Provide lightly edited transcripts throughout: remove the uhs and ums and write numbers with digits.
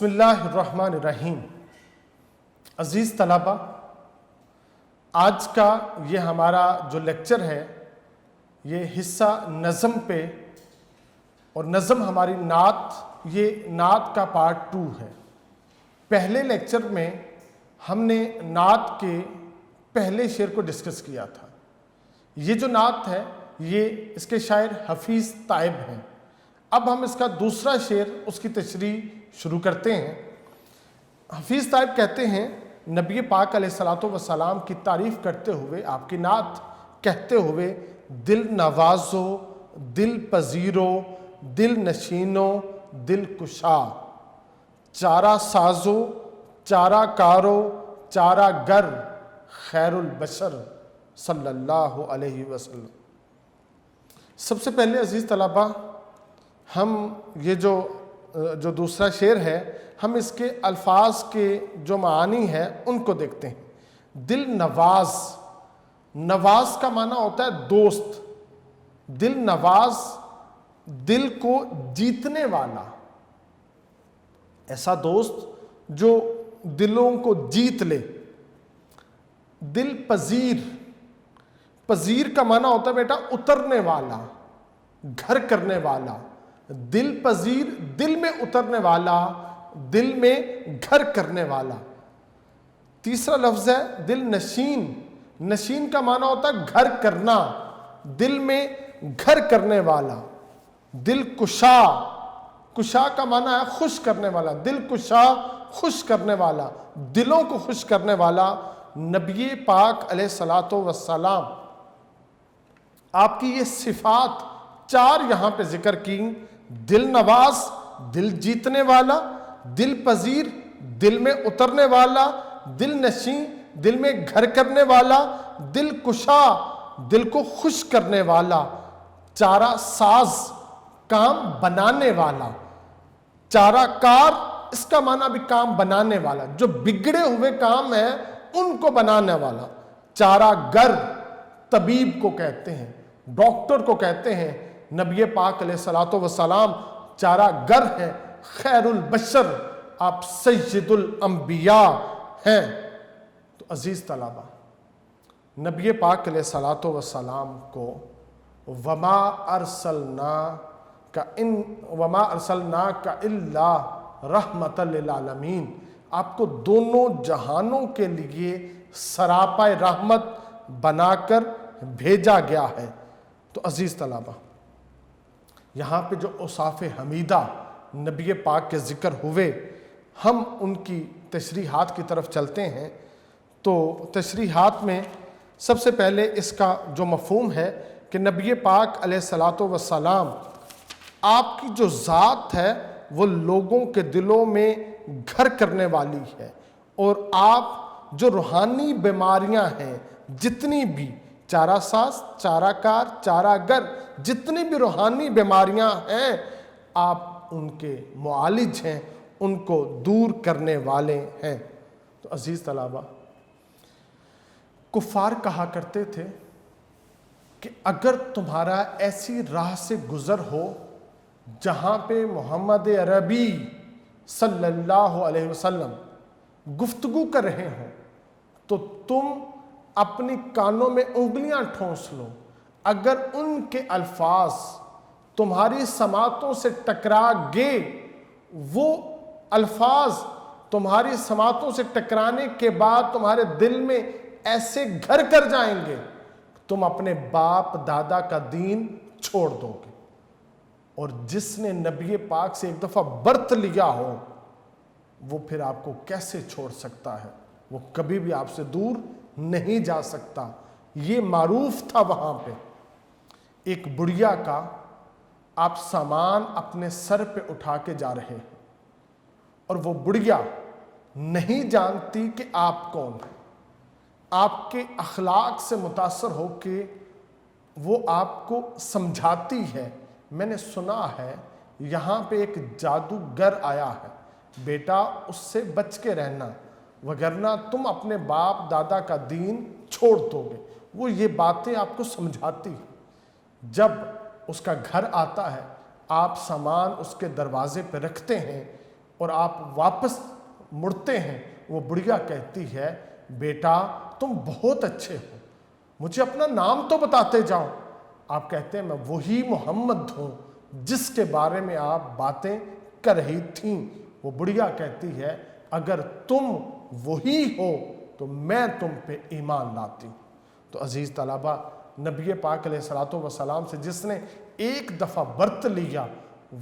بسم اللہ الرحمن الرحیم۔ عزیز طلبہ، آج کا یہ ہمارا جو لیکچر ہے یہ حصہ نظم پہ، اور نظم ہماری نعت، یہ نعت کا پارٹ 2 ہے۔ پہلے لیکچر میں ہم نے نعت کے پہلے شعر کو ڈسکس کیا تھا۔ یہ جو نعت ہے یہ اس کے شاعر حفیظ تائب ہیں۔ اب ہم اس کا دوسرا شعر، اس کی تشریح شروع کرتے ہیں۔ حفیظ تائب کہتے ہیں، نبی پاک علیہ السلام کی تعریف کرتے ہوئے، آپ کی نعت کہتے ہوئے، دل نوازو، دل پذیرو، دل نشینو، دل کشا، چارہ سازو، چارہ کارو، چارہ گر، خیر البشر صلی اللہ علیہ وسلم۔ سب سے پہلے عزیز طلبہ، ہم یہ جو دوسرا شعر ہے، ہم اس کے الفاظ کے جو معانی ہے ان کو دیکھتے ہیں۔ دل نواز، نواز کا معنی ہوتا ہے دوست۔ دل نواز، دل کو جیتنے والا، ایسا دوست جو دلوں کو جیت لے۔ دل پذیر، پذیر کا معنی ہوتا ہے بیٹا اترنے والا، گھر کرنے والا۔ دل پذیر، دل میں اترنے والا، دل میں گھر کرنے والا۔ تیسرا لفظ ہے دل نشین۔ نشین کا معنی ہوتا ہے گھر کرنا، دل میں گھر کرنے والا۔ دل کشا، کشا کا معنی ہے خوش کرنے والا۔ دل کشا، خوش کرنے والا، دلوں کو خوش کرنے والا۔ نبی پاک علیہ السلام، آپ کی یہ صفات 4 یہاں پہ ذکر کی۔ دل نواز، دل جیتنے والا، دل پذیر، دل میں اترنے والا، دل نشین، دل میں گھر کرنے والا، دل کشا، دل کو خوش کرنے والا، چارہ ساز، کام بنانے والا، چارہ کار، اس کا معنی بھی کام بنانے والا، جو بگڑے ہوئے کام ہیں ان کو بنانے والا۔ چارہ گر، طبیب کو کہتے ہیں، ڈاکٹر کو کہتے ہیں۔ نبی پاک علیہ السلام چارہ گر ہیں، خیر البشر، آپ سید الانبیاء ہیں۔ تو عزیز طلبہ، نبی پاک علیہ السلام کو وما ارسلناک الا رحمۃ للعالمین، آپ کو دونوں جہانوں کے لیے سراپا رحمت بنا کر بھیجا گیا ہے۔ تو عزیز طلبہ، یہاں پہ جو اوصاف حمیدہ نبی پاک کے ذکر ہوئے، ہم ان کی تشریحات کی طرف چلتے ہیں۔ تو تشریحات میں سب سے پہلے اس کا جو مفہوم ہے کہ نبی پاک علیہ السلام، آپ کی جو ذات ہے وہ لوگوں کے دلوں میں گھر کرنے والی ہے، اور آپ جو روحانی بیماریاں ہیں، جتنی بھی چارہ ساز، چارہ کار، چارہ گر، جتنی بھی روحانی بیماریاں ہیں، آپ ان کے معالج ہیں، ان کو دور کرنے والے ہیں۔ تو عزیز طلبہ، کفار کہا کرتے تھے کہ اگر تمہارا ایسی راہ سے گزر ہو جہاں پہ محمد عربی صلی اللہ علیہ وسلم گفتگو کر رہے ہوں، تو تم اپنی کانوں میں انگلیاں ٹھونس لو۔ اگر ان کے الفاظ تمہاری سماعتوں سے ٹکرا گئے، وہ الفاظ تمہاری سماعتوں سے ٹکرانے کے بعد تمہارے دل میں ایسے گھر کر جائیں گے، تم اپنے باپ دادا کا دین چھوڑ دو گے۔ اور جس نے نبی پاک سے ایک دفعہ برت لیا ہو، وہ پھر آپ کو کیسے چھوڑ سکتا ہے؟ وہ کبھی بھی آپ سے دور نہیں جا سکتا۔ یہ معروف تھا وہاں پہ۔ ایک بڑھیا کا آپ سامان اپنے سر پہ اٹھا کے جا رہے ہیں، اور وہ بڑھیا نہیں جانتی کہ آپ کون ہیں۔ آپ کے اخلاق سے متاثر ہو کے وہ آپ کو سمجھاتی ہے، میں نے سنا ہے یہاں پہ ایک جادوگر آیا ہے، بیٹا اس سے بچ کے رہنا، وگرنہ تم اپنے باپ دادا کا دین چھوڑ دو گے۔ وہ یہ باتیں آپ کو سمجھاتی ہے۔ جب اس کا گھر آتا ہے، آپ سامان اس کے دروازے پہ رکھتے ہیں، اور آپ واپس مڑتے ہیں، وہ بڑھیا کہتی ہے بیٹا تم بہت اچھے ہو، مجھے اپنا نام تو بتاتے جاؤ۔ آپ کہتے ہیں میں وہی محمد ہوں جس کے بارے میں آپ باتیں کر رہی تھیں۔ وہ بڑھیا کہتی ہے اگر تم وہی ہو تو میں تم پہ ایمان لاتی۔ تو عزیز طلبہ، نبی پاک علیہ الصلوۃ والسلام سے جس نے ایک دفعہ برت لیا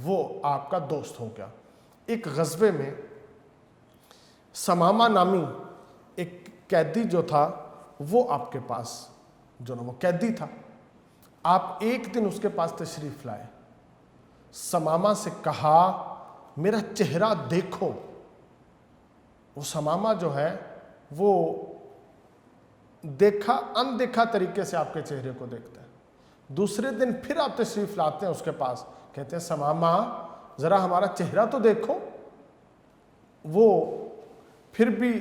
وہ آپ کا دوست ہو گیا۔ ایک غزوے میں سمامہ نامی ایک قیدی جو تھا وہ آپ کے پاس جو نا وہ قیدی تھا، آپ ایک دن اس کے پاس تشریف لائے، سمامہ سے کہا میرا چہرہ دیکھو۔ وہ سمامہ جو ہے وہ اندیکھا طریقے سے آپ کے چہرے کو دیکھتا ہے۔ دوسرے دن پھر آپ تشریف لاتے ہیں اس کے پاس، کہتے ہیں سمامہ ذرا ہمارا چہرہ تو دیکھو۔ وہ پھر بھی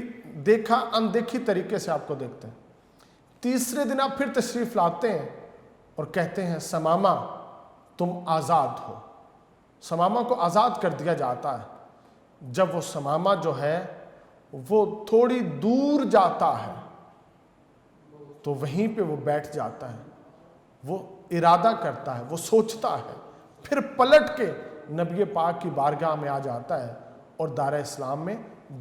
اندیکھی طریقے سے آپ کو دیکھتے ہیں۔ تیسرے دن آپ پھر تشریف لاتے ہیں اور کہتے ہیں سمامہ تم آزاد ہو۔ سمامہ کو آزاد کر دیا جاتا ہے۔ جب وہ سمامہ جو ہے وہ تھوڑی دور جاتا ہے تو وہیں پہ وہ بیٹھ جاتا ہے، وہ ارادہ کرتا ہے، وہ سوچتا ہے، پھر پلٹ کے نبی پاک کی بارگاہ میں آ جاتا ہے اور دار اسلام میں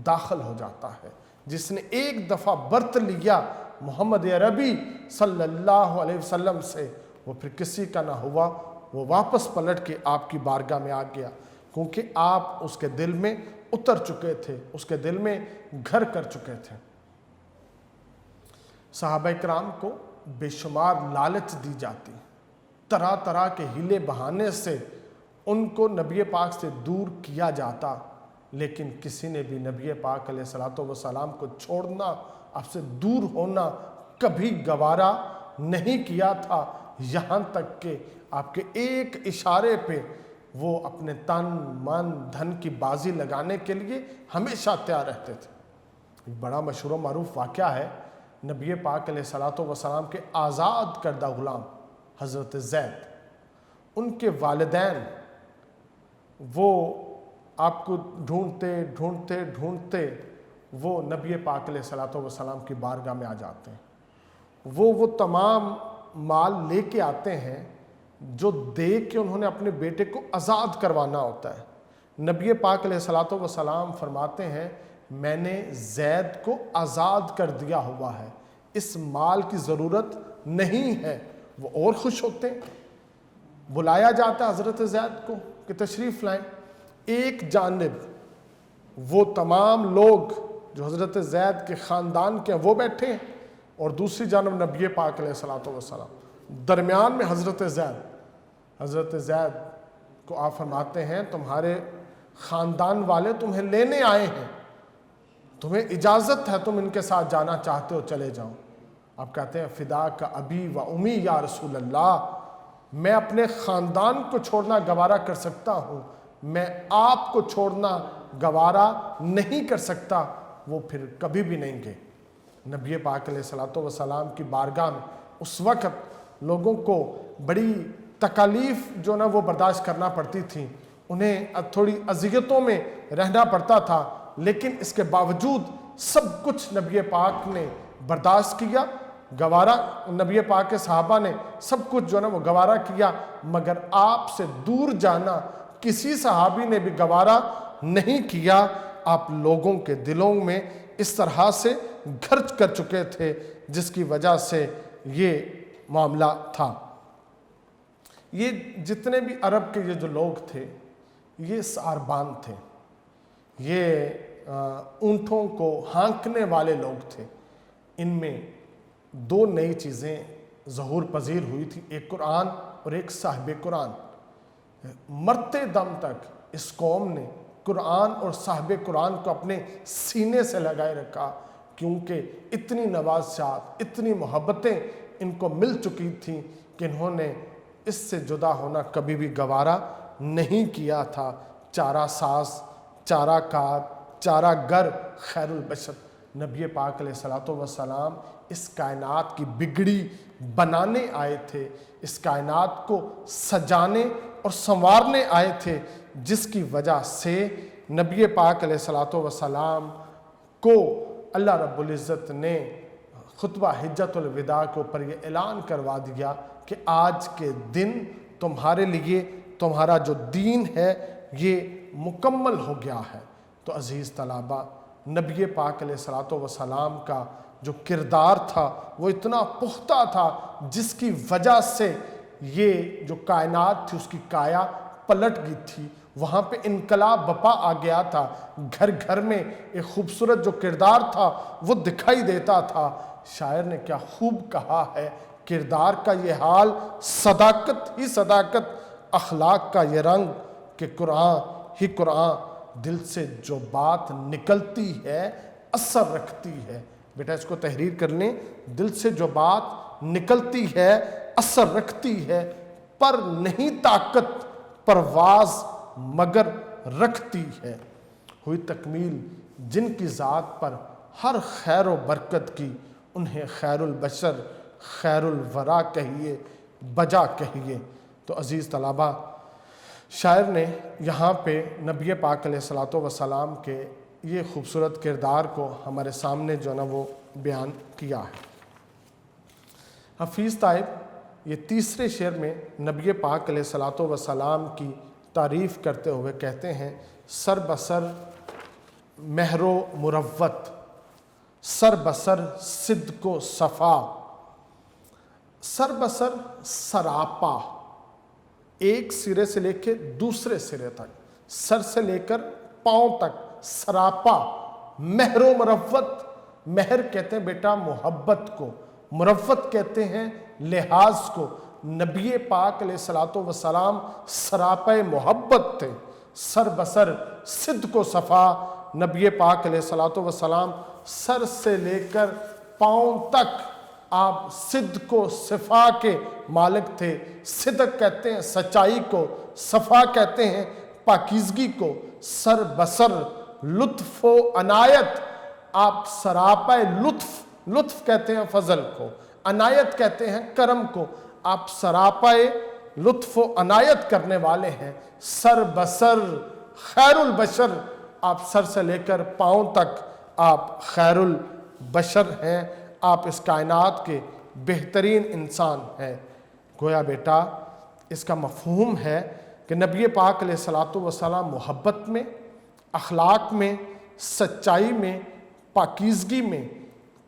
داخل ہو جاتا ہے۔ جس نے ایک دفعہ برت لیا محمد عربی صلی اللہ علیہ وسلم سے، وہ پھر کسی کا نہ ہوا، وہ واپس پلٹ کے آپ کی بارگاہ میں آ گیا، کیونکہ آپ اس کے دل میں اتر چکے تھے، اس کے دل میں گھر کر چکے تھے۔ صحابہ کرام کو بے شمار لالچ دی جاتی، طرح طرح کے ہیلے بہانے سے ان کو نبی پاک سے دور کیا جاتا، لیکن کسی نے بھی نبی پاک علیہ الصلوۃ والسلام کو چھوڑنا، آپ سے دور ہونا کبھی گوارا نہیں کیا تھا، یہاں تک کہ آپ کے ایک اشارے پہ وہ اپنے تن من دھن کی بازی لگانے کے لیے ہمیشہ تیار رہتے تھے۔ ایک بڑا مشہور و معروف واقعہ ہے، نبی پاک علیہ الصلوۃ والسلام کے آزاد کردہ غلام حضرت زید، ان کے والدین وہ آپ کو ڈھونڈتے وہ نبی پاک علیہ الصلوۃ والسلام کی بارگاہ میں آ جاتے ہیں۔ وہ تمام مال لے کے آتے ہیں جو دے کے انہوں نے اپنے بیٹے کو آزاد کروانا ہوتا ہے۔ نبی پاک علیہ الصلوۃ والسلام فرماتے ہیں میں نے زید کو آزاد کر دیا ہوا ہے، اس مال کی ضرورت نہیں ہے۔ وہ اور خوش ہوتے ہیں، بلایا جاتا ہے حضرت زید کو کہ تشریف لائیں۔ ایک جانب وہ تمام لوگ جو حضرت زید کے خاندان کے ہیں وہ بیٹھے ہیں، اور دوسری جانب نبی پاک علیہ الصلوۃ والسلام، درمیان میں حضرت زید کو آپ فرماتے ہیں تمہارے خاندان والے تمہیں لینے آئے ہیں، تمہیں اجازت ہے، تم ان کے ساتھ جانا چاہتے ہو چلے جاؤ۔ آپ کہتے ہیں فدا کا ابی و امی یا رسول اللہ، میں اپنے خاندان کو چھوڑنا گوارا کر سکتا ہوں، میں آپ کو چھوڑنا گوارا نہیں کر سکتا۔ وہ پھر کبھی بھی نہیں گئے۔ نبی پاک علیہ الصلوۃ والسلام کی بارگاہ میں اس وقت لوگوں کو بڑی تکالیف جو نا وہ برداشت کرنا پڑتی تھیں، انہیں تھوڑی اذیتوں میں رہنا پڑتا تھا، لیکن اس کے باوجود سب کچھ نبی پاک نے برداشت کیا، گوارا نبی پاک کے صحابہ نے سب کچھ جو نا وہ گوارا کیا، مگر آپ سے دور جانا کسی صحابی نے بھی گوارا نہیں کیا۔ آپ لوگوں کے دلوں میں اس طرح سے گھر کر چکے تھے جس کی وجہ سے یہ معاملہ تھا۔ یہ جتنے بھی عرب کے یہ جو لوگ تھے یہ ساربان تھے، یہ اونٹوں کو ہانکنے والے لوگ تھے۔ ان میں دو نئی چیزیں ظہور پذیر ہوئی تھی، ایک قرآن اور ایک صاحب قرآن۔ مرتے دم تک اس قوم نے قرآن اور صاحب قرآن کو اپنے سینے سے لگائے رکھا، کیونکہ اتنی نوازشات، اتنی محبتیں ان کو مل چکی تھیں کہ انہوں نے اس سے جدا ہونا کبھی بھی گوارا نہیں کیا تھا۔ چارہ ساز، چارہ کار، چارہ گر خیر البشر نبی پاک علیہ الصلوۃ والسلام اس کائنات کی بگڑی بنانے آئے تھے، اس کائنات کو سجانے اور سنوارنے آئے تھے، جس کی وجہ سے نبی پاک علیہ الصلوۃ والسلام کو اللہ رب العزت نے خطبہ حجت الوداع کے اوپر یہ اعلان کروا دیا کہ آج کے دن تمہارے لیے تمہارا جو دین ہے یہ مکمل ہو گیا ہے۔ تو عزیز طلباء، نبی پاک علیہ الصلوۃ والسلام کا جو کردار تھا وہ اتنا پختہ تھا جس کی وجہ سے یہ جو کائنات تھی اس کی کایا پلٹ گئی تھی، وہاں پہ انقلاب بپا آ گیا تھا، گھر گھر میں ایک خوبصورت جو کردار تھا وہ دکھائی دیتا تھا۔ شاعر نے کیا خوب کہا ہے، کردار کا یہ حال، صداقت ہی صداقت، اخلاق کا یہ رنگ کہ قرآن ہی قرآن، دل سے جو بات نکلتی ہے اثر رکھتی ہے۔ بیٹا اس کو تحریر کر لیں، دل سے جو بات نکلتی ہے اثر رکھتی ہے، پر نہیں طاقت پرواز مگر رکھتی ہے۔ ہوئی تکمیل جن کی ذات پر ہر خیر و برکت کی، انہیں خیر البشر خیر الورا کہیے، بجا کہیے۔ تو عزیز طلباء، شاعر نے یہاں پہ نبی پاک علیہ الصلوۃ والسلام کے یہ خوبصورت کردار کو ہمارے سامنے جو نا وہ بیان کیا ہے۔ حفیظ طائب یہ تیسرے شعر میں نبی پاک علیہ الصلوۃ والسلام کی تعریف کرتے ہوئے کہتے ہیں، سر بسر مہر و مروت، سر بسر صدق و صفا، سر بسر سراپا، ایک سرے سے لے کے دوسرے سرے تک، سر سے لے کر پاؤں تک سراپا، مہر و مروت۔ مہر کہتے ہیں بیٹا محبت کو، مروت کہتے ہیں لحاظ کو۔ نبی پاک علیہ الصلوۃ والسلام سراپا محبت تھے، سر بسر صدق و صفا۔ نبی پاک علیہ الصلوۃ والسلام سر سے لے کر پاؤں تک آپ صدق و صفا کے مالک تھے۔ صدق کہتے ہیں سچائی کو، صفا کہتے ہیں پاکیزگی کو۔ سر بسر لطف و عنایت، آپ سراپا لطف، لطف کہتے ہیں فضل کو، عنایت کہتے ہیں کرم کو، آپ سراپا لطف و عنایت کرنے والے ہیں۔ سر بسر خیر البشر، آپ سر سے لے کر پاؤں تک آپ خیر البشر ہیں، آپ اس کائنات کے بہترین انسان ہیں۔ گویا بیٹا اس کا مفہوم ہے کہ نبی پاک علیہ الصلوۃ والسلام محبت میں، اخلاق میں، سچائی میں، پاکیزگی میں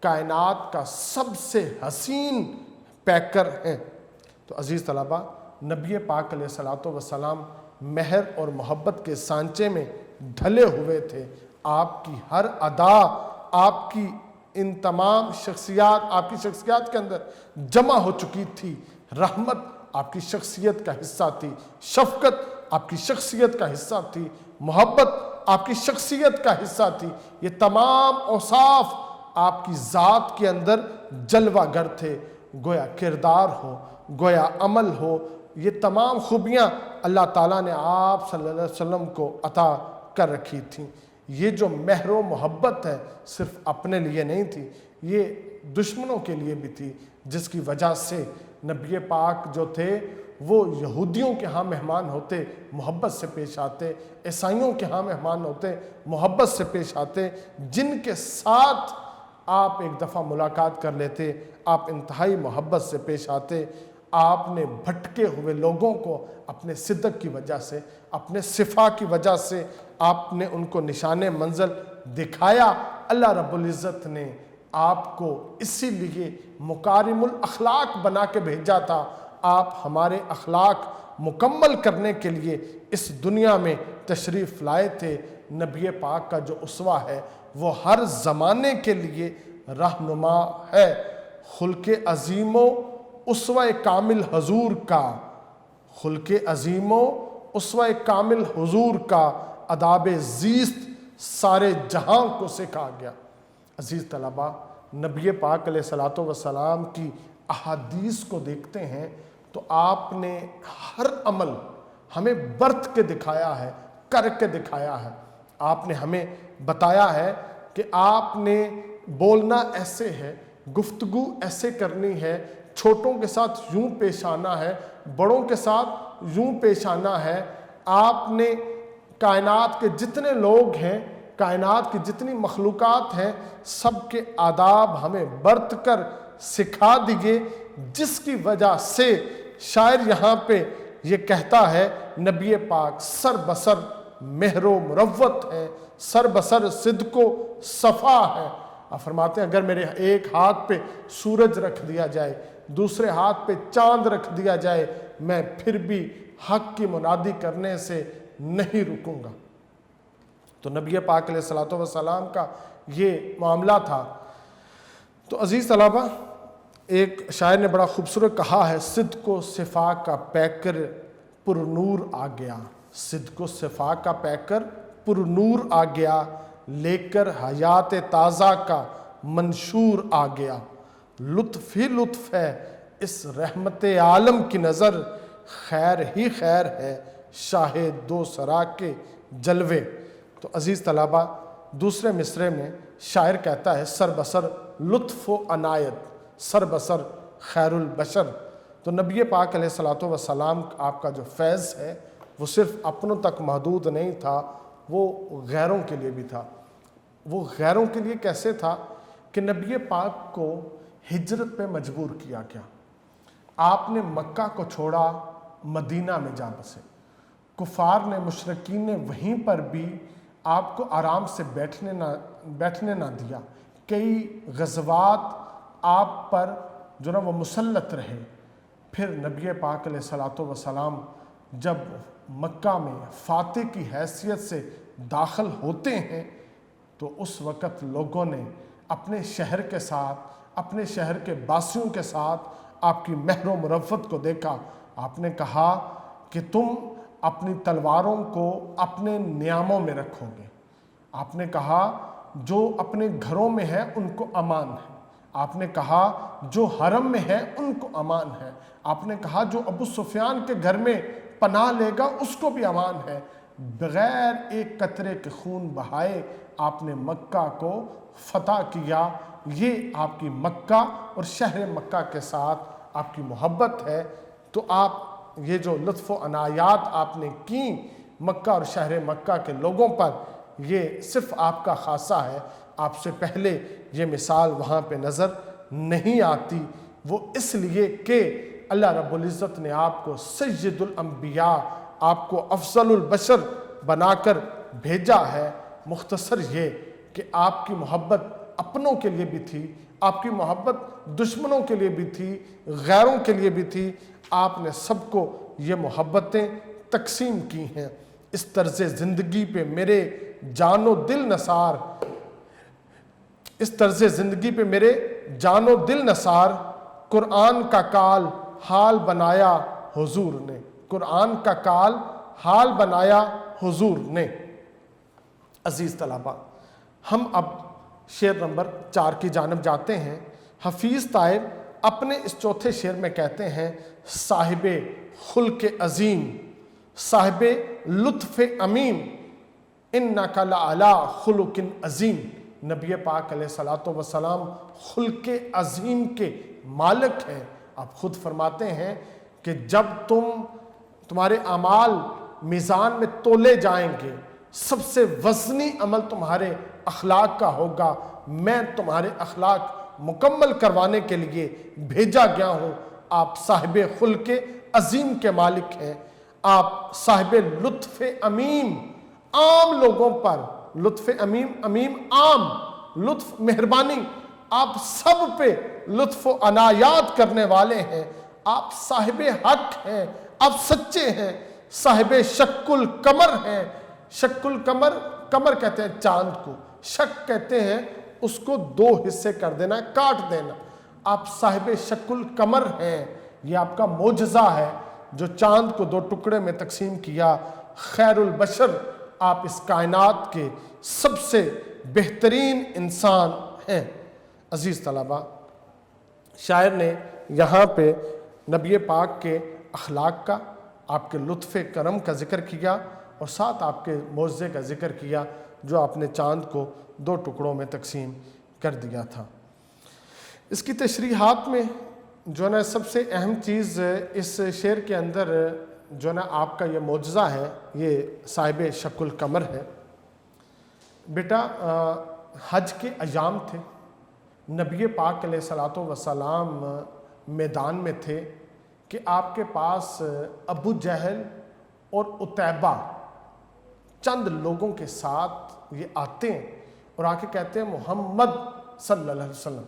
کائنات کا سب سے حسین پیکر ہیں۔ تو عزیز طلباء، نبی پاک علیہ الصلوۃ والسلام مہر اور محبت کے سانچے میں ڈھلے ہوئے تھے۔ آپ کی ہر ادا، آپ کی ان تمام شخصیات آپ کی شخصیات کے اندر جمع ہو چکی تھی۔ رحمت آپ کی شخصیت کا حصہ تھی، شفقت آپ کی شخصیت کا حصہ تھی، محبت آپ کی شخصیت کا حصہ تھی۔ یہ تمام اوصاف آپ کی ذات کے اندر جلوہ گر تھے۔ گویا کردار ہو، گویا عمل ہو، یہ تمام خوبیاں اللہ تعالیٰ نے آپ صلی اللہ علیہ وسلم کو عطا کر رکھی تھیں۔ یہ جو مہر و محبت ہے صرف اپنے لیے نہیں تھی، یہ دشمنوں کے لیے بھی تھی، جس کی وجہ سے نبی پاک جو تھے وہ یہودیوں کے ہاں مہمان ہوتے، محبت سے پیش آتے، عیسائیوں کے ہاں مہمان ہوتے، محبت سے پیش آتے، جن کے ساتھ آپ ایک دفعہ ملاقات کر لیتے، آپ انتہائی محبت سے پیش آتے۔ آپ نے بھٹکے ہوئے لوگوں کو اپنے صدق کی وجہ سے، اپنے صفا کی وجہ سے آپ نے ان کو نشان منزل دکھایا۔ اللہ رب العزت نے آپ کو اسی لیے مکارم الاخلاق بنا کے بھیجا تھا۔ آپ ہمارے اخلاق مکمل کرنے کے لیے اس دنیا میں تشریف لائے تھے۔ نبی پاک کا جو اسوہ ہے وہ ہر زمانے کے لیے رہنما ہے۔ خلق عظیم و اسوہ کامل حضور کا، خلق عظیم و اسوہ کامل حضور کا، آداب زیست سارے جہاں کو سکھا گیا۔ عزیز طلباء، نبی پاک علیہ الصلوۃ والسلام کی احادیث کو دیکھتے ہیں تو آپ نے ہر عمل ہمیں برت کے دکھایا ہے، کر کے دکھایا ہے۔ آپ نے ہمیں بتایا ہے کہ آپ نے بولنا ایسے ہے، گفتگو ایسے کرنی ہے، چھوٹوں کے ساتھ یوں پیش آنا ہے، بڑوں کے ساتھ یوں پیش آنا ہے۔ آپ نے کائنات کے جتنے لوگ ہیں، کائنات کی جتنی مخلوقات ہیں، سب کے آداب ہمیں برت کر سکھا دیے، جس کی وجہ سے شاعر یہاں پہ یہ کہتا ہے نبی پاک سر بسر مہر و مروت ہے، سر بسر صدق و صفا ہے۔ آپ فرماتے ہیں اگر میرے ایک ہاتھ پہ سورج رکھ دیا جائے، دوسرے ہاتھ پہ چاند رکھ دیا جائے، میں پھر بھی حق کی منادی کرنے سے نہیں رکوں گا۔ تو نبی پاک علیہ الصلوۃ والسلام کا یہ معاملہ تھا۔ تو عزیز طلبہ، ایک شاعر نے بڑا خوبصورت کہا ہے، صدق و صفا کا پیکر پر نور آ گیا، صدق و صفا کا پیکر پر نور آ گیا، لے کر حیات تازہ کا منشور آ گیا، لطف ہی لطف ہے اس رحمت عالم کی نظر، خیر ہی خیر ہے شاہ دو سرا کے جلوے۔ تو عزیز طلبہ، دوسرے مصرعے میں شاعر کہتا ہے سر بسر لطف و عنایت، سر بسر خیر البشر۔ تو نبی پاک علیہ الصلوۃ والسلام آپ کا جو فیض ہے وہ صرف اپنوں تک محدود نہیں تھا، وہ غیروں کے لیے بھی تھا۔ وہ غیروں کے لیے کیسے تھا کہ نبی پاک کو ہجرت پہ مجبور کیا گیا، آپ نے مکہ کو چھوڑا، مدینہ میں جا بسے، کفار نے، مشرکین نے وہیں پر بھی آپ کو آرام سے بیٹھنے نہ دیا، کئی غزوات آپ پر جو نا وہ مسلط رہے۔ پھر نبی پاک علیہ الصلوۃ والسلام جب مکہ میں فاتح کی حیثیت سے داخل ہوتے ہیں تو اس وقت لوگوں نے اپنے شہر کے ساتھ، اپنے شہر کے باسیوں کے ساتھ آپ کی مہر و مروت کو دیکھا۔ آپ نے کہا کہ تم اپنی تلواروں کو اپنے نیاموں میں رکھو گے، آپ نے کہا جو اپنے گھروں میں ہے ان کو امان ہے، آپ نے کہا جو حرم میں ہے ان کو امان ہے، آپ نے کہا جو ابو سفیان کے گھر میں پناہ لے گا اس کو بھی امان ہے۔ بغیر ایک قطرے کے خون بہائے آپ نے مکہ کو فتح کیا۔ یہ آپ کی مکہ اور شہر مکہ کے ساتھ آپ کی محبت ہے۔ تو آپ یہ جو لطف و عنایات آپ نے کی مکہ اور شہر مکہ کے لوگوں پر، یہ صرف آپ کا خاصہ ہے، آپ سے پہلے یہ مثال وہاں پہ نظر نہیں آتی۔ وہ اس لیے کہ اللہ رب العزت نے آپ کو سید الانبیاء، آپ کو افضل البشر بنا کر بھیجا ہے۔ مختصر یہ کہ آپ کی محبت اپنوں کے لیے بھی تھی، آپ کی محبت دشمنوں کے لیے بھی تھی، غیروں کے لیے بھی تھی، آپ نے سب کو یہ محبتیں تقسیم کی ہیں۔ اس طرز زندگی پہ میرے جان و دل نثار، اس طرز زندگی پہ میرے جان و دل نثار، قرآن کا کال حال بنایا حضور نے، قرآن کا کال حال بنایا حضور نے۔ عزیز طلبہ، ہم اب شعر نمبر 4 کی جانب جاتے ہیں۔ حفیظ طاہر اپنے اس چوتھے شعر میں کہتے ہیں صاحب خلق عظیم، صاحب لطف امین، انک لعلی خلق عظیم۔ نبی پاک علیہ الصلوۃ والسلام خلق عظیم کے مالک ہیں۔ آپ خود فرماتے ہیں کہ جب تمہارے اعمال میزان میں تولے جائیں گے، سب سے وزنی عمل تمہارے اخلاق کا ہوگا، میں تمہارے اخلاق مکمل کروانے کے لیے بھیجا گیا ہوں۔ آپ صاحب خلق عظیم کے مالک ہیں، آپ صاحب لطف امیم، عام لوگوں پر لطف امیم عام، لطف مہربانی، آپ سب پہ لطف و عنایات کرنے والے ہیں، آپ صاحب حق ہیں، آپ سچے ہیں، صاحب شق القمر ہیں۔ شق القمر، قمر کہتے ہیں چاند کو، شق کہتے ہیں اس کو 2 حصے کر دینا، کاٹ دینا۔ آپ صاحب شق القمر ہیں، یہ آپ کا معجزہ ہے جو چاند کو 2 ٹکڑے میں تقسیم کیا۔ خیر البشر، آپ اس کائنات کے سب سے بہترین انسان ہیں۔ عزیز طلبہ، شاعر نے یہاں پہ نبی پاک کے اخلاق کا، آپ کے لطف کرم کا ذکر کیا اور ساتھ آپ کے معجزے کا ذکر کیا جو آپ نے چاند کو 2 ٹکڑوں میں تقسیم کر دیا تھا۔ اس کی تشریحات میں جو ہے نا سب سے اہم چیز اس شعر کے اندر جو نا آپ کا یہ معجزہ ہے، یہ صاحب شق القمر ہے۔ بیٹا حج کے ایام تھے، نبی پاک علیہ الصلوۃ والسلام میدان میں تھے کہ آپ کے پاس ابو جہل اور عتیبہ چند لوگوں کے ساتھ یہ آتے ہیں اور آ کے کہتے ہیں محمد صلی اللہ علیہ وسلم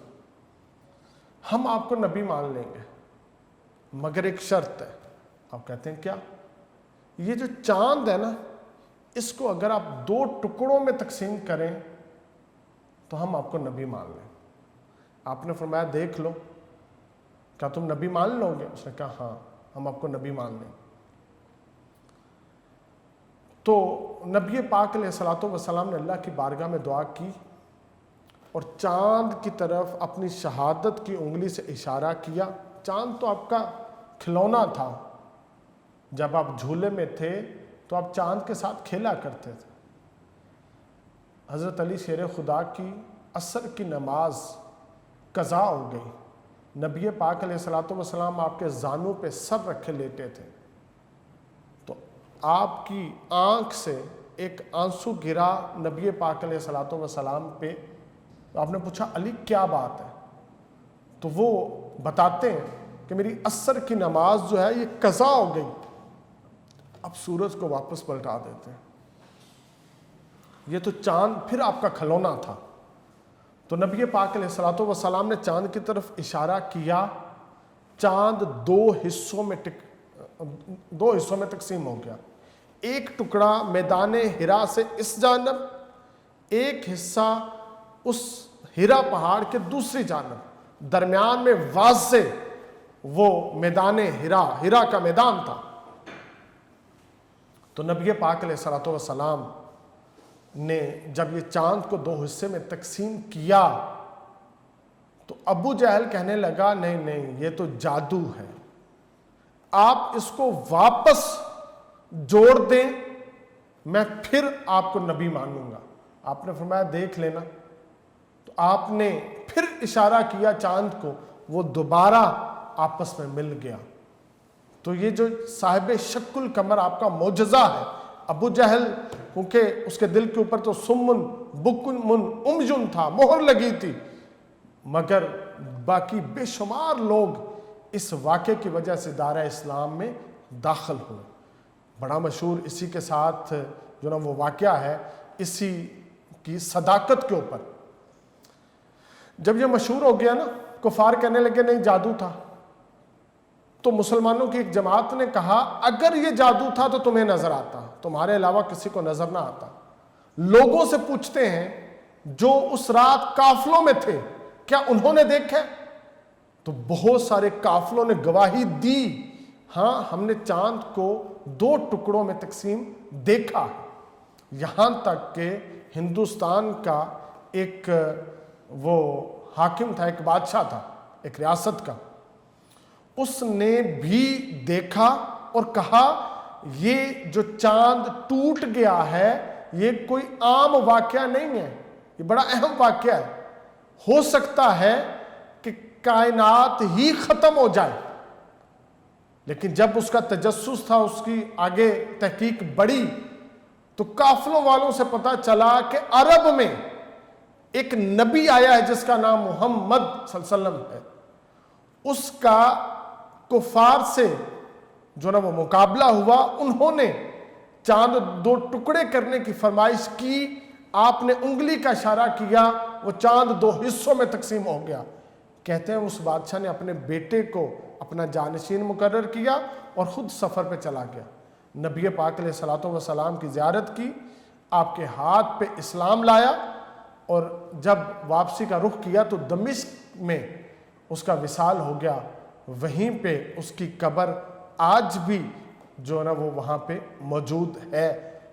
ہم آپ کو نبی مان لیں گے مگر ایک شرط ہے۔ آپ کہتے ہیں کیا؟ یہ جو چاند ہے نا، اس کو اگر آپ 2 ٹکڑوں میں تقسیم کریں تو ہم آپ کو نبی مان لیں۔ آپ نے فرمایا دیکھ لو، کیا تم نبی مان لو گے؟ اس نے کہا ہاں ہم آپ کو نبی مان لیں۔ تو نبی پاک علیہ الصلوۃ والسلام نے اللہ کی بارگاہ میں دعا کی اور چاند کی طرف اپنی شہادت کی انگلی سے اشارہ کیا۔ چاند تو آپ کا کھلونا تھا، جب آپ جھولے میں تھے تو آپ چاند کے ساتھ کھیلا کرتے تھے۔ حضرت علی شیر خدا کی عصر کی نماز قضا ہو گئی، نبی پاک علیہ الصلوۃ والسلام آپ کے زانوں پہ سر رکھے لیٹے تھے، تو آپ کی آنکھ سے ایک آنسو گرا نبی پاک علیہ الصلوۃ والسلام پہ۔ تو آپ نے پوچھا علی کیا بات ہے؟ تو وہ بتاتے ہیں کہ میری عصر کی نماز جو ہے یہ قضا ہو گئی، اب سورج کو واپس پلٹا دیتے ہیں۔ یہ تو چاند پھر آپ کا کھلونا تھا۔ تو نبی پاک علیہ الصلوۃ والسلام نے چاند کی طرف اشارہ کیا، چاند 2 حصوں میں تقسیم ہو گیا۔ ایک ٹکڑا میدان ہرا سے اس جانب، ایک حصہ اس ہرا پہاڑ کے دوسری جانب، درمیان میں واضح وہ میدان ہرا کا میدان تھا۔ تو نبی پاک علیہ الصلوۃ والسلام نے جب یہ چاند کو 2 حصے میں تقسیم کیا تو ابو جہل کہنے لگا نہیں یہ تو جادو ہے، آپ اس کو واپس جوڑ دیں میں پھر آپ کو نبی مانوں گا۔ آپ نے فرمایا دیکھ لینا۔ تو آپ نے پھر اشارہ کیا چاند کو، وہ دوبارہ آپس میں مل گیا۔ تو یہ جو صاحب شق القمر آپ کا معجزہ ہے، ابو جہل کیونکہ اس کے دل کے اوپر تو سمن بکمن امجن تھا، مہر لگی تھی، مگر باقی بے شمار لوگ اس واقعے کی وجہ سے دائرہ اسلام میں داخل ہوئے۔ بڑا مشہور اسی کے ساتھ جو نا وہ واقعہ ہے، اسی کی صداقت کے اوپر جب یہ مشہور ہو گیا نا، کفار کہنے لگے نہیں جادو تھا، تو مسلمانوں کی ایک جماعت نے کہا اگر یہ جادو تھا تو تمہیں نظر آتا، تمہارے علاوہ کسی کو نظر نہ آتا۔ لوگوں سے پوچھتے ہیں جو اس رات قافلوں میں تھے کیا انہوں نے دیکھا؟ تو بہت سارے قافلوں نے گواہی دی ہاں ہم نے چاند کو 2 ٹکڑوں میں تقسیم دیکھا۔ یہاں تک کہ ہندوستان کا ایک وہ حاکم تھا، ایک بادشاہ تھا ایک ریاست کا، اس نے بھی دیکھا اور کہا یہ جو چاند ٹوٹ گیا ہے یہ کوئی عام واقعہ نہیں ہے، یہ بڑا اہم واقعہ ہے، ہو سکتا ہے کہ کائنات ہی ختم ہو جائے۔ لیکن جب اس کا تجسس تھا، اس کی آگے تحقیق بڑھی، تو قافلوں والوں سے پتا چلا کہ عرب میں ایک نبی آیا ہے جس کا نام محمد صلی اللہ علیہ وسلم ہے۔ اس کا کفار سے جو نا وہ مقابلہ ہوا، انہوں نے چاند 2 ٹکڑے کرنے کی فرمائش کی، آپ نے انگلی کا اشارہ کیا، وہ چاند 2 حصوں میں تقسیم ہو گیا۔ کہتے ہیں اس بادشاہ نے اپنے بیٹے کو اپنا جانشین مقرر کیا اور خود سفر پہ چلا گیا، نبی پاک علیہ الصلوۃ والسلام کی زیارت کی، آپ کے ہاتھ پہ اسلام لایا، اور جب واپسی کا رخ کیا تو دمشق میں اس کا وصال ہو گیا، وہیں پہ اس کی قبر آج بھی جو نا وہ وہاں پہ موجود ہے۔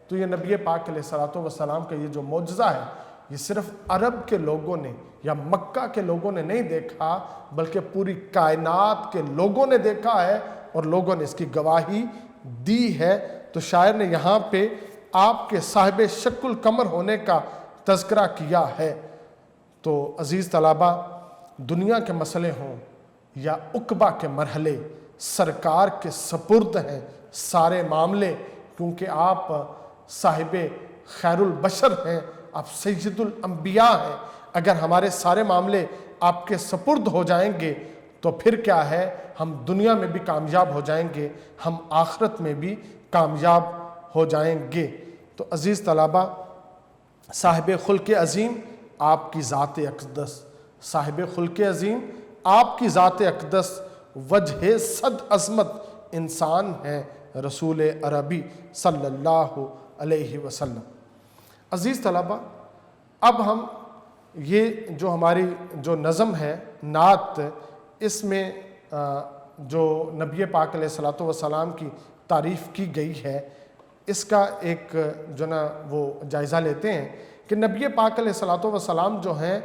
تو یہ نبی پاک علیہ الصلوۃ والسلام کا یہ جو معجزہ ہے، یہ صرف عرب کے لوگوں نے یا مکہ کے لوگوں نے نہیں دیکھا، بلکہ پوری کائنات کے لوگوں نے دیکھا ہے اور لوگوں نے اس کی گواہی دی ہے۔ تو شاعر نے یہاں پہ آپ کے صاحب شق القمر ہونے کا تذکرہ کیا ہے۔ تو عزیز طلبہ، دنیا کے مسئلے ہوں یا عقبہ کے مرحلے سرکار کے سپرد ہیں، سارے معاملے، کیونکہ آپ صاحب خیر البشر ہیں، آپ سید الانبیاء ہیں، اگر ہمارے سارے معاملے آپ کے سپرد ہو جائیں گے تو پھر کیا ہے، ہم دنیا میں بھی کامیاب ہو جائیں گے، ہم آخرت میں بھی کامیاب ہو جائیں گے۔ تو عزیز طلبہ، صاحب خلق عظیم آپ کی ذات اقدس، صاحب خلق عظیم آپ کی ذات اقدس وجہ صد عظمت انسان ہیں رسول عربی صلی اللہ علیہ وسلم۔ عزیز طلبہ، اب ہم یہ جو ہماری جو نظم ہے نعت، اس میں جو نبی پاک علیہ الصلوۃ والسلام کی تعریف کی گئی ہے، اس کا ایک جو نا وہ جائزہ لیتے ہیں کہ نبی پاک علیہ الصلوۃ والسلام جو ہیں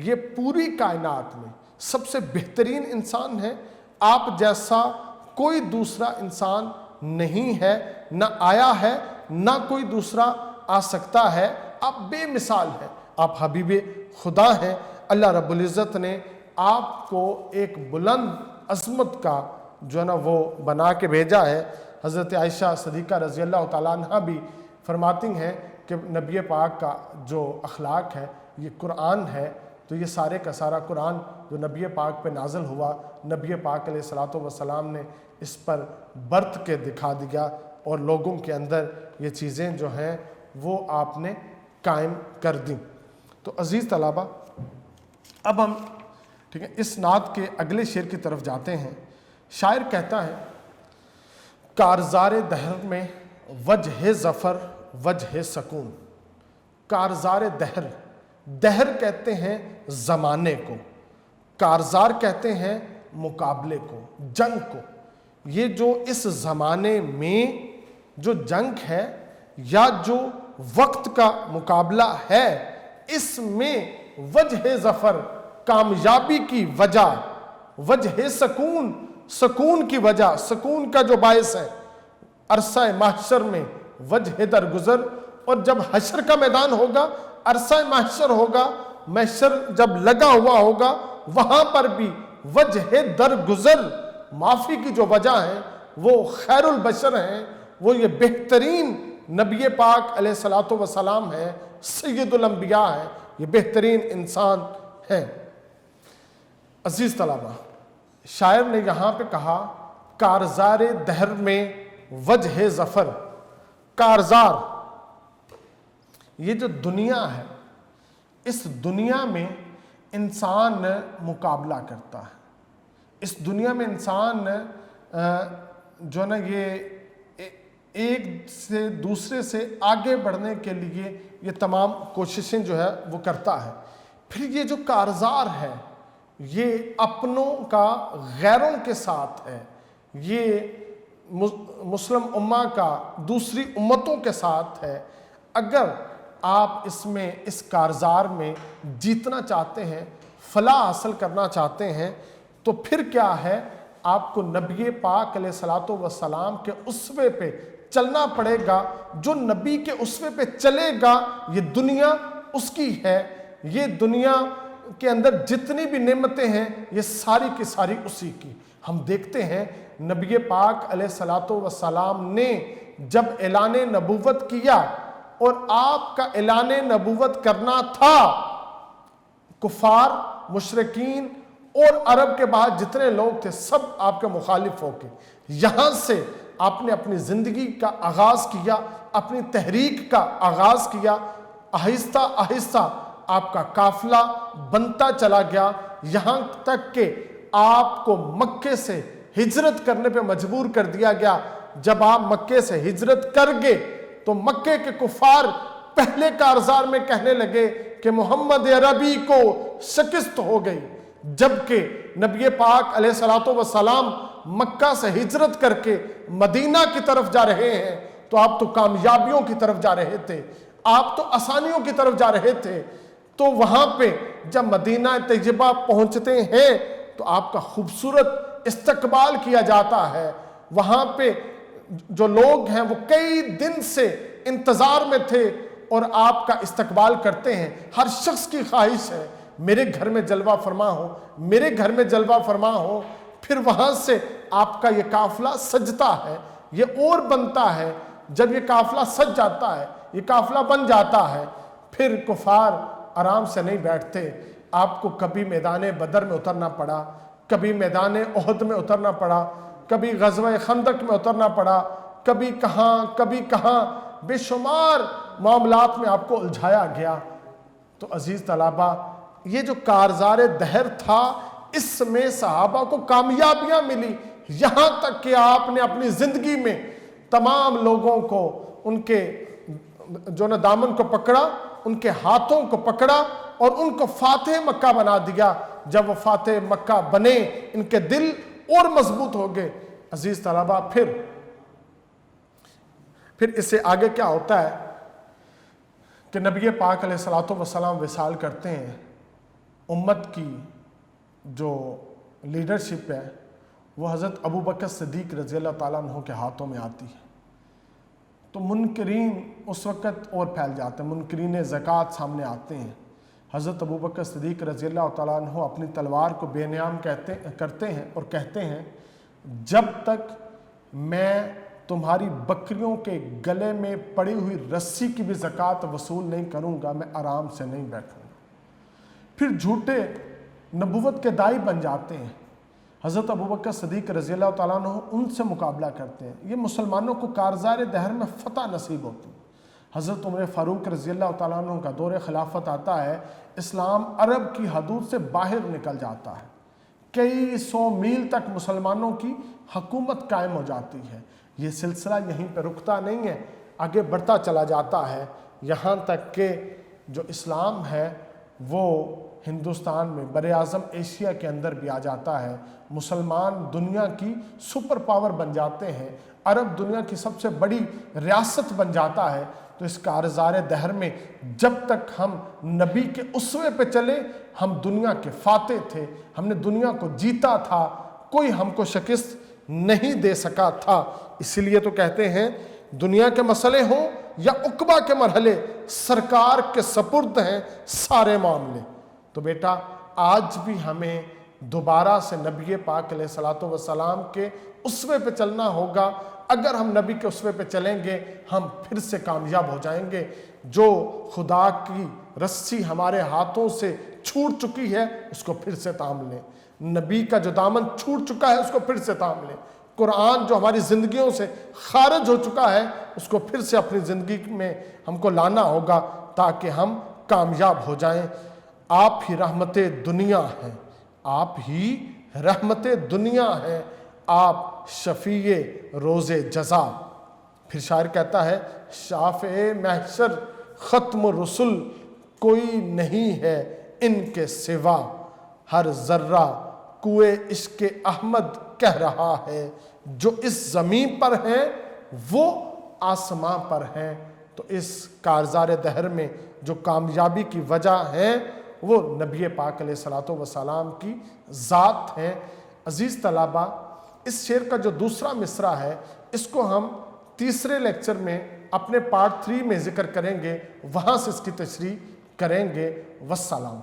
یہ پوری کائنات میں سب سے بہترین انسان ہیں۔ آپ جیسا کوئی دوسرا انسان نہیں ہے، نہ آیا ہے نہ کوئی دوسرا آ سکتا ہے، آپ بے مثال ہیں، آپ حبیب خدا ہیں۔ اللہ رب العزت نے آپ کو ایک بلند عظمت کا جو ہے نا وہ بنا کے بھیجا ہے۔ حضرت عائشہ صدیقہ رضی اللہ تعالیٰ عنہ بھی فرماتی ہیں کہ نبی پاک کا جو اخلاق ہے یہ قرآن ہے، تو یہ سارے کا سارا قرآن جو نبی پاک پہ نازل ہوا، نبی پاک علیہ الصلوۃ والسلام نے اس پر برت کے دکھا دیا اور لوگوں کے اندر یہ چیزیں جو ہیں وہ آپ نے قائم کر دیں۔ تو عزیز طلبہ، اب ہم ٹھیک ہے اس نعت کے اگلے شعر کی طرف جاتے ہیں۔ شاعر کہتا ہے، کارزار دہر میں وجہ ظفر وجہ سکون۔ کارزار دہر، دہر کہتے ہیں زمانے کو، کارزار کہتے ہیں مقابلے کو، جنگ کو۔ یہ جو اس زمانے میں جو جنگ ہے یا جو وقت کا مقابلہ ہے، اس میں وجہ ظفر کامیابی کی وجہ، وجہ سکون سکون کی وجہ، سکون کا جو باعث ہے عرصہ محشر میں وجہ درگزر۔ اور جب حشر کا میدان ہوگا، عرصہ محشر ہوگا، محشر جب لگا ہوا ہوگا، وہاں پر بھی وجہ درگزر، معافی کی جو وجہ ہے وہ خیر البشر ہیں، وہ یہ بہترین نبی پاک علیہ الصلوۃ والسلام ہیں، سید الانبیاء ہیں، یہ بہترین انسان ہیں۔ عزیز طلبہ، شاعر نے یہاں پہ کہا کارزار دہر میں وجہ ظفر۔ کارزار، یہ جو دنیا ہے، اس دنیا میں انسان مقابلہ کرتا ہے، اس دنیا میں انسان جو نا یہ ایک سے دوسرے سے آگے بڑھنے کے لیے یہ تمام کوششیں جو ہے وہ کرتا ہے۔ پھر یہ جو کارزار ہے یہ اپنوں کا غیروں کے ساتھ ہے، یہ مسلم امہ کا دوسری امتوں کے ساتھ ہے۔ اگر آپ اس میں اس کارزار میں جیتنا چاہتے ہیں، فلاح حاصل کرنا چاہتے ہیں، تو پھر کیا ہے، آپ کو نبی پاک علیہ الصلوۃ والسلام کے اسوے پہ چلنا پڑے گا۔ جو نبی کے اسوے پہ چلے گا، یہ دنیا اس کی ہے، یہ دنیا کے اندر جتنی بھی نعمتیں ہیں یہ ساری کی ساری اسی کی۔ ہم دیکھتے ہیں نبی پاک علیہ الصلوۃ والسلام نے جب اعلان نبوت کیا، اور آپ کا اعلان نبوت کرنا تھا، کفار، مشرکین اور عرب کے بعد جتنے لوگ تھے سب آپ کے مخالف ہو کے، یہاں سے آپ نے اپنی زندگی کا آغاز کیا، اپنی تحریک کا آغاز کیا۔ آہستہ آہستہ آپ کا قافلہ بنتا چلا گیا، یہاں تک کہ آپ کو مکے سے ہجرت کرنے پہ مجبور کر دیا گیا۔ جب آپ مکے سے ہجرت کر گئے تو مکے کے کفار پہلے کارزار میں کہنے لگے کہ محمد عربی کو شکست ہو گئی، جبکہ نبی پاک علیہ الصلوۃ والسلام مکہ سے ہجرت کر کے مدینہ کی طرف جا رہے ہیں، تو آپ تو کامیابیوں کی طرف جا رہے تھے، آپ تو آسانیوں کی طرف جا رہے تھے۔ تو وہاں پہ جب مدینہ طیبہ پہنچتے ہیں تو آپ کا خوبصورت استقبال کیا جاتا ہے۔ وہاں پہ جو لوگ ہیں وہ کئی دن سے انتظار میں تھے اور آپ کا استقبال کرتے ہیں۔ ہر شخص کی خواہش ہے میرے گھر میں جلوہ فرما ہو، میرے گھر میں جلوہ فرما ہو۔ پھر وہاں سے آپ کا یہ قافلہ سجتا ہے، یہ اور بنتا ہے جب یہ قافلہ سج جاتا ہے، یہ قافلہ بن جاتا ہے، پھر کفار آرام سے نہیں بیٹھتے۔ آپ کو کبھی میدان بدر میں اترنا پڑا، کبھی میدان احد میں اترنا پڑا، کبھی غزوہ خندق میں اترنا پڑا، کبھی کہاں بے شمار معاملات میں آپ کو الجھایا گیا۔ تو عزیز طلبہ، یہ جو کارزار دہر تھا، اس میں صحابہ کو کامیابیاں ملی، یہاں تک کہ آپ نے اپنی زندگی میں تمام لوگوں کو ان کے جو نا دامن کو پکڑا، ان کے ہاتھوں کو پکڑا اور ان کو فاتح مکہ بنا دیا۔ جب وہ فاتح مکہ بنے، ان کے دل اور مضبوط ہو گئے۔ عزیز طلبہ، پھر اس سے آگے کیا ہوتا ہے کہ نبی پاک علیہ الصلوۃ والسلام وصال کرتے ہیں، امت کی جو لیڈرشپ ہے وہ حضرت ابوبکر صدیق رضی اللہ تعالیٰ عنہ کے ہاتھوں میں آتی ہے۔ تو منکرین اس وقت اور پھیل جاتے ہیں، منکرین زکوٰۃ سامنے آتے ہیں۔ حضرت ابوبکر صدیق رضی اللہ تعالیٰ عنہ اپنی تلوار کو بے نیام کرتے ہیں اور کہتے ہیں، جب تک میں تمہاری بکریوں کے گلے میں پڑی ہوئی رسی کی بھی زکوٰۃ وصول نہیں کروں گا، میں آرام سے نہیں بیٹھوں گا۔ پھر جھوٹے نبوت کے داعی بن جاتے ہیں۔ حضرت ابوبکر صدیق رضی اللہ تعالیٰ عنہ ان سے مقابلہ کرتے ہیں، یہ مسلمانوں کو کارزار دہر میں فتح نصیب ہوتی ہے۔ حضرت عمر فاروق رضی اللہ تعالیٰ عنہ کا دور خلافت آتا ہے، اسلام عرب کی حدود سے باہر نکل جاتا ہے، کئی سو میل تک مسلمانوں کی حکومت قائم ہو جاتی ہے۔ یہ سلسلہ یہیں پہ رکتا نہیں ہے، آگے بڑھتا چلا جاتا ہے، یہاں تک کہ جو اسلام ہے وہ ہندوستان میں بر اعظم ایشیا کے اندر بھی آ جاتا ہے۔ مسلمان دنیا کی سپر پاور بن جاتے ہیں، عرب دنیا کی سب سے بڑی ریاست بن جاتا ہے۔ تو اس کارزار دہر میں جب تک ہم نبی کے اسوے پہ چلے، ہم دنیا کے فاتح تھے، ہم نے دنیا کو جیتا تھا، کوئی ہم کو شکست نہیں دے سکا تھا۔ اسی لیے تو کہتے ہیں دنیا کے مسئلے ہوں یا عقبہ کے مرحلے، سرکار کے سپرد ہیں سارے معاملے۔ تو بیٹا، آج بھی ہمیں دوبارہ سے نبی پاک علیہ الصلوۃ والسلام کے اسوے پہ چلنا ہوگا۔ اگر ہم نبی کے اسوے پہ چلیں گے، ہم پھر سے کامیاب ہو جائیں گے۔ جو خدا کی رسی ہمارے ہاتھوں سے چھوٹ چکی ہے، اس کو پھر سے تھام لیں۔ نبی کا جو دامن چھوٹ چکا ہے، اس کو پھر سے تھام لیں۔ قرآن جو ہماری زندگیوں سے خارج ہو چکا ہے، اس کو پھر سے اپنی زندگی میں ہم کو لانا ہوگا تاکہ ہم کامیاب ہو جائیں۔ آپ ہی رحمت دنیا ہیں، آپ ہی رحمت دنیا ہیں، آپ شفیع روز جزا۔ پھر شاعر کہتا ہے، شافع محشر ختم رسل کوئی نہیں ہے ان کے سوا، ہر ذرہ کوئے عشق احمد کہہ رہا ہے، جو اس زمین پر ہیں وہ آسماں پر ہیں۔ تو اس کارزار دہر میں جو کامیابی کی وجہ ہیں وہ نبی پاک علیہ الصلوۃ والسلام کی ذات ہیں۔ عزیز طلبہ، اس شعر کا جو دوسرا مصرع ہے، اس کو ہم تیسرے لیکچر میں اپنے پارٹ 3 میں ذکر کریں گے، وہاں سے اس کی تشریح کریں گے۔ والسلام۔